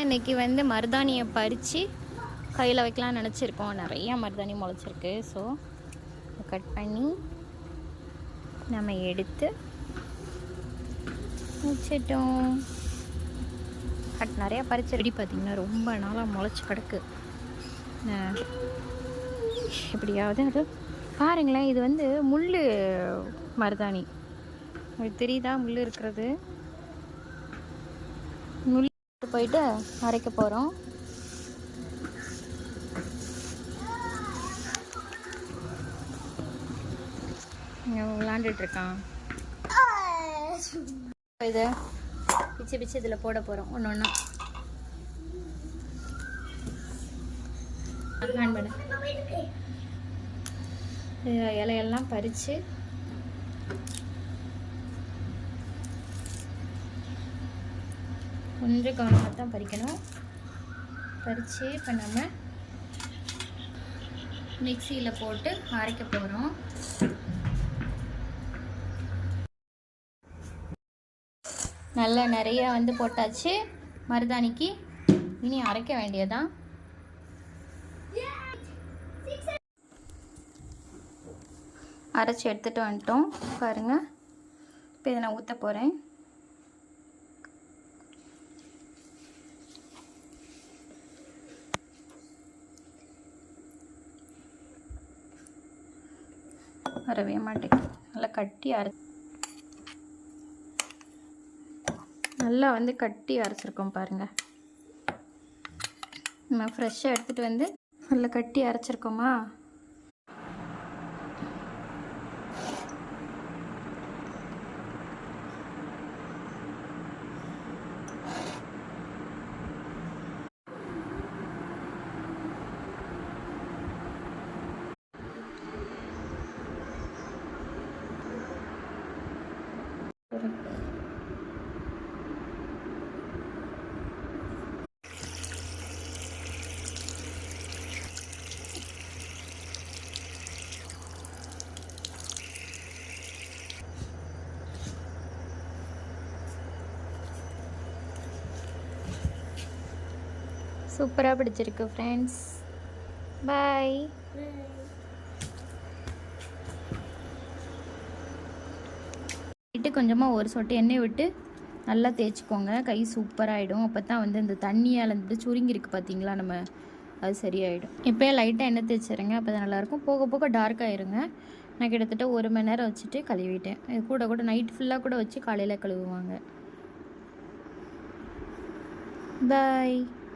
இன்றைக்கி வந்து மருதாணியை பறித்து கையில் வைக்கலாம்னு நினச்சிருக்கோம். நிறையா மருதாணி முளைச்சிருக்கு. ஸோ கட் பண்ணி நம்ம எடுத்து வச்சிட்டோம். நிறையா பறிச்சு ரெடி. பார்த்திங்கன்னா ரொம்ப நாளாக முளைச்சி கிடக்கு. எப்படியாவது அது பாருங்களேன். இது வந்து முள் மருதாணி, உங்களுக்கு தெரியுதா? முள் இருக்கிறது. முள் போயிட்டு அரைக்க போகிறோம். விளாண்டுட்ருக்கான். இதை பிச்சு பிச்சு இதில் போட போகிறோம். ஒன்று ஒன்றா இலையெல்லாம் பறித்து கொஞ்சம் கவனமாக தான் பறிக்கணும். பறித்து இப்போ நம்ம மிக்சியில் போட்டு அரைக்க போகிறோம். நல்லா நிறையா வந்து போட்டாச்சு மருதாணிக்கு. இனி அரைக்க வேண்டியதான். அரைச்சி எடுத்துகிட்டு வந்துட்டோம் பாருங்கள். இப்போ இதை நான் ஊற்ற போகிறேன். வரவே மாட்டேங்குது. நல்லா கட்டி நல்லா வந்து கட்டி அரைச்சிருக்கோம் பாருங்கள். நம்ம ஃப்ரெஷ்ஷாக எடுத்துகிட்டு வந்து நல்லா கட்டி அரைச்சிருக்கோமா. சூப்பராக பிடிச்சிருக்கு ஃப்ரெண்ட்ஸ். பாய். விட்டு கொஞ்சமாக ஒரு சொட்டு எண்ணெய் விட்டு நல்லா தேய்ச்சிக்கோங்க. கை சூப்பராகிடும். அப்போ தான் வந்து இந்த தண்ணியால் இருந்துட்டு சுருங்கிருக்கு பார்த்தீங்களா, நம்ம அது சரியாயிடும். இப்போயே லைட்டாக எண்ணெய் தேய்ச்சிருங்க. அப்போ தான் நல்லாயிருக்கும். போக போக டார்க் ஆகிருங்க. நான் கிட்டத்தட்ட 1 மணி நேரம் வச்சுட்டு கழுவிட்டேன். இது கூட நைட் ஃபுல்லாக கூட வச்சு காலையில் கழுவுவாங்க. பாய்.